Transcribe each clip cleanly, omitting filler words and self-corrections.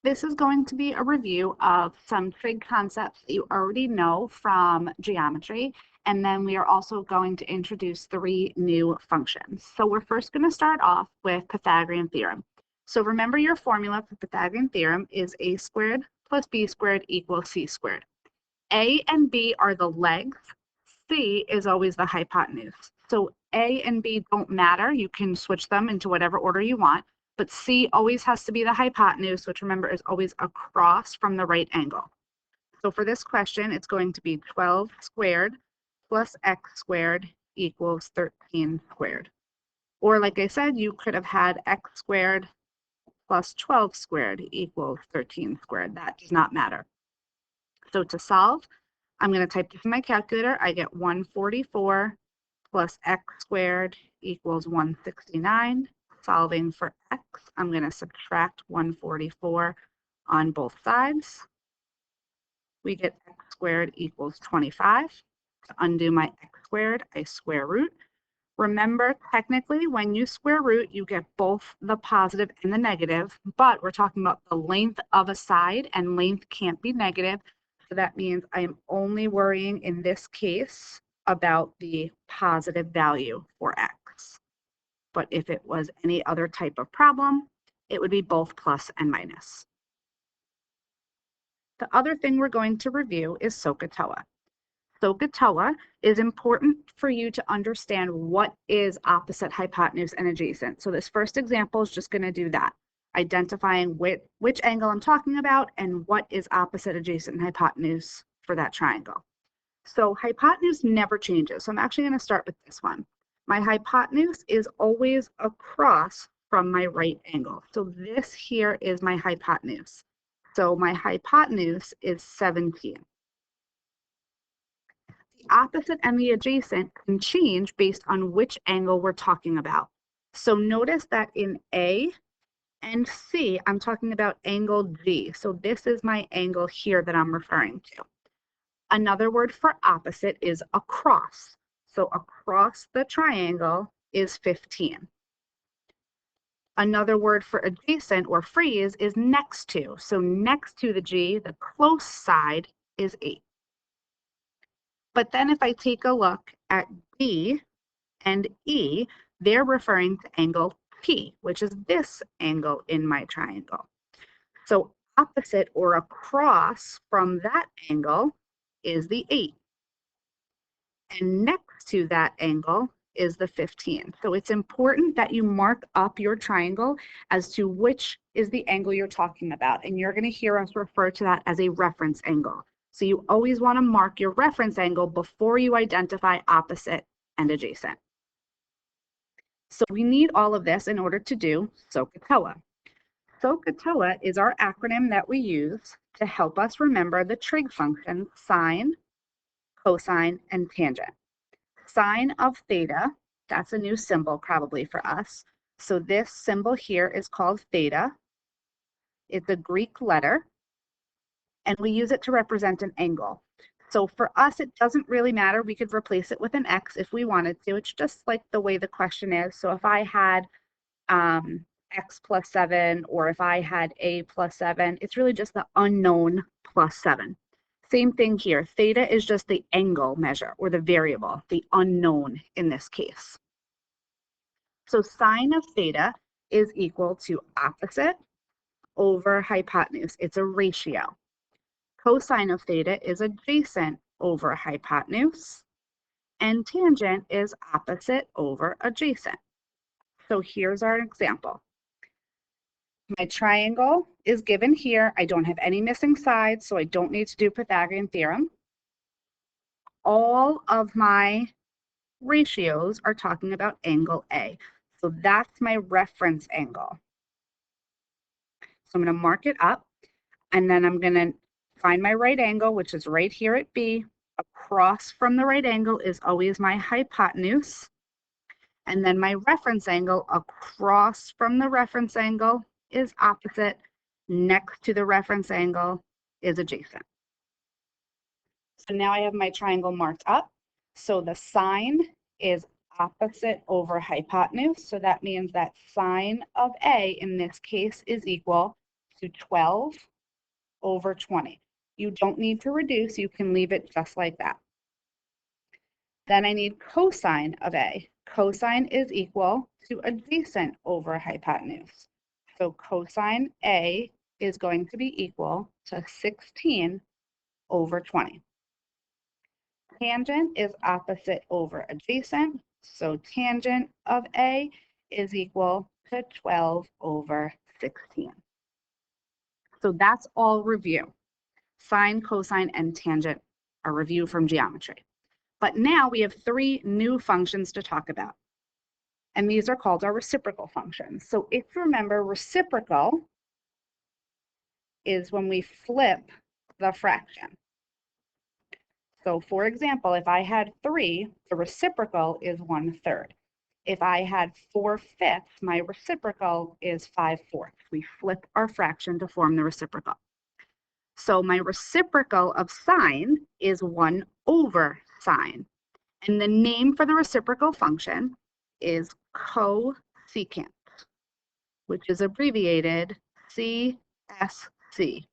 This is going to be a review of some trig concepts that you already know from geometry, and then we are also going to introduce 3 new functions. So we're first going to start off with Pythagorean theorem. So remember, your formula for Pythagorean theorem is a squared plus b squared equals c squared. A and b are the legs. C is always the hypotenuse. So A and B don't matter. You can switch them into whatever order you want, but C always has to be the hypotenuse, which remember is always across from the right angle. So for this question, it's going to be 12 squared plus x squared equals 13 squared. Or like I said, you could have had x squared plus 12 squared equals 13 squared. That does not matter. So to solve, I'm going to type this in my calculator. I get 144 plus x squared equals 169. Solving for x, I'm going to subtract 144 on both sides. We get x squared equals 25. To undo my x squared, I square root. Remember, technically, when you square root, you get both the positive and the negative, but we're talking about the length of a side, and length can't be negative. So that means I am only worrying in this case about the positive value for x. But if it was any other type of problem, it would be both plus and minus. The other thing we're going to review is SohCahToa. SohCahToa is important for you to understand what is opposite, hypotenuse, and adjacent. So this first example is just going to do that, identifying which angle I'm talking about and what is opposite, adjacent, and hypotenuse for that triangle. So hypotenuse never changes. So I'm actually going to start with this one. My hypotenuse is always across from my right angle. So this here is my hypotenuse. So my hypotenuse is 17. The opposite and the adjacent can change based on which angle we're talking about. So notice that in A and C, I'm talking about angle G. So this is my angle here that I'm referring to. Another word for opposite is across. So across the triangle is 15. Another word for adjacent or freeze is next to. So next to the G, the close side is 8. But then if I take a look at B and E, they're referring to angle P, which is this angle in my triangle. So opposite or across from that angle is the 8. And next to that angle is the 15. So it's important that you mark up your triangle as to which is the angle you're talking about. And you're going to hear us refer to that as a reference angle. So you always want to mark your reference angle before you identify opposite and adjacent. So we need all of this in order to do SohCahToa. SohCahToa is our acronym that we use to help us remember the trig functions sine, cosine, and tangent. Sine of theta, that's a new symbol probably for us. So this symbol here is called theta. It's a Greek letter, and we use it to represent an angle. So for us, it doesn't really matter. We could replace it with an x if we wanted to. It's just like the way the question is. So if I had x plus 7, or if I had a plus 7, it's really just the unknown plus 7. Same thing here. Theta is just the angle measure, or the variable, the unknown in this case. So sine of theta is equal to opposite over hypotenuse. It's a ratio. Cosine of theta is adjacent over hypotenuse. And tangent is opposite over adjacent. So here's our example. My triangle is given here. I don't have any missing sides, so I don't need to do Pythagorean theorem. All of my ratios are talking about angle A. So that's my reference angle. So I'm going to mark it up, and then I'm going to find my right angle, which is right here at B. Across from the right angle is always my hypotenuse. And then my reference angle across from the reference angle is opposite. Next to the reference angle is adjacent. So now I have my triangle marked up. So the sine is opposite over hypotenuse. So that means that sine of A in this case is equal to 12 over 20. You don't need to reduce, you can leave it just like that. Then I need cosine of A. Cosine is equal to adjacent over hypotenuse. So cosine A is going to be equal to 16 over 20. Tangent is opposite over adjacent, so tangent of A is equal to 12 over 16. So that's all review. Sine, cosine, and tangent are review from geometry. But now we have three new functions to talk about. And these are called our reciprocal functions. So if you remember, reciprocal is when we flip the fraction. So for example, if I had 3, the reciprocal is 1/3. If I had 4/5, my reciprocal is 5/4. We flip our fraction to form the reciprocal. So my reciprocal of sine is 1 over sine. And the name for the reciprocal function is cosecant, which is abbreviated CSC.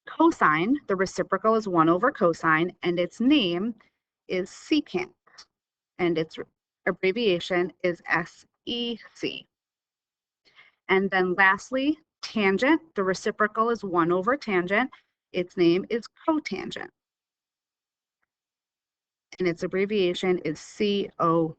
Cosine, the reciprocal is 1 over cosine, and its name is secant, and its abbreviation is SEC. And then lastly, tangent, the reciprocal is 1 over tangent. Its name is cotangent, and its abbreviation is COT.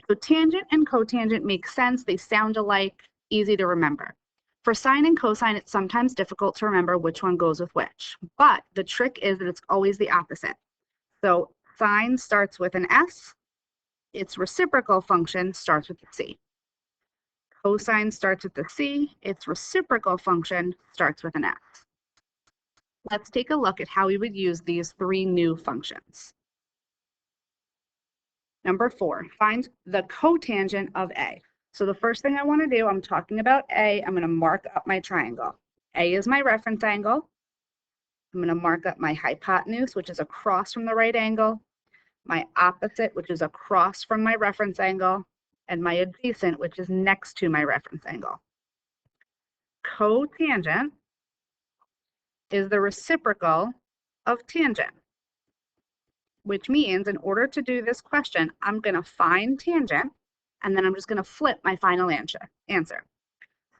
So tangent and cotangent make sense. They sound alike, easy to remember. For sine and cosine, it's sometimes difficult to remember which one goes with which, but the trick is that it's always the opposite. So sine starts with an S, its reciprocal function starts with a C. Cosine starts with a C, its reciprocal function starts with an S. Let's take a look at how we would use these three new functions. Number 4, find the cotangent of A. So the first thing I want to do, I'm talking about A, I'm going to mark up my triangle. A is my reference angle. I'm going to mark up my hypotenuse, which is across from the right angle, my opposite, which is across from my reference angle, and my adjacent, which is next to my reference angle. Cotangent is the reciprocal of tangent, which means in order to do this question, I'm going to find tangent, and then I'm just going to flip my final answer.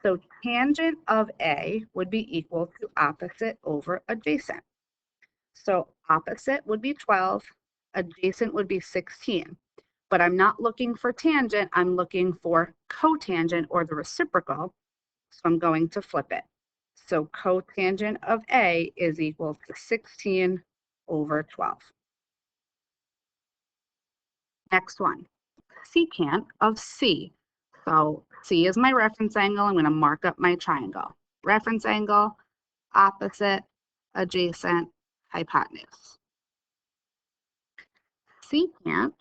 So tangent of A would be equal to opposite over adjacent. So opposite would be 12, adjacent would be 16. But I'm not looking for tangent, I'm looking for cotangent or the reciprocal. So I'm going to flip it. So cotangent of A is equal to 16 over 12. Next one, secant of C. So C is my reference angle. I'm going to mark up my triangle. Reference angle, opposite, adjacent, hypotenuse. Secant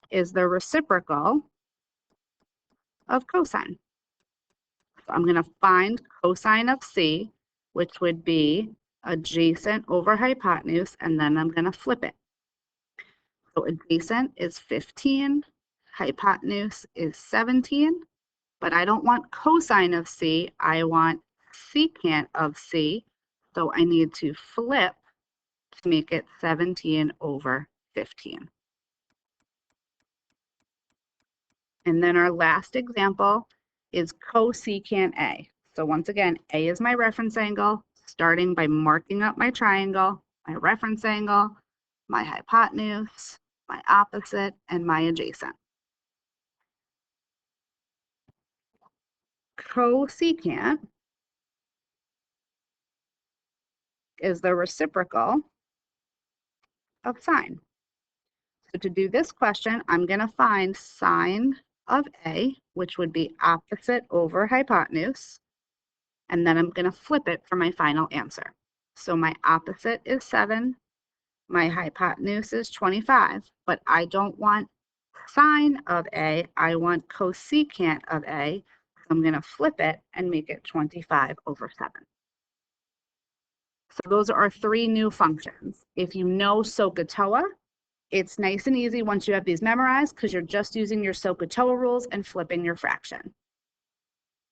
is the reciprocal of cosine. So I'm going to find cosine of C, which would be adjacent over hypotenuse, and then I'm going to flip it. So adjacent is 15, hypotenuse is 17, but I don't want cosine of C, I want secant of C, so I need to flip to make it 17 over 15. And then our last example is cosecant A. So once again, A is my reference angle, starting by marking up my triangle, my reference angle, my hypotenuse, my opposite, and my adjacent. Cosecant is the reciprocal of sine. So to do this question, I'm going to find sine of A, which would be opposite over hypotenuse, and then I'm going to flip it for my final answer. So my opposite is 7, my hypotenuse is 25, but I don't want sine of A, I want cosecant of A, so I'm going to flip it and make it 25 over 7. So those are our three new functions. If you know SohCahToa, It's nice and easy once you have these memorized because you're just using your SohCahToa rules and flipping your fraction.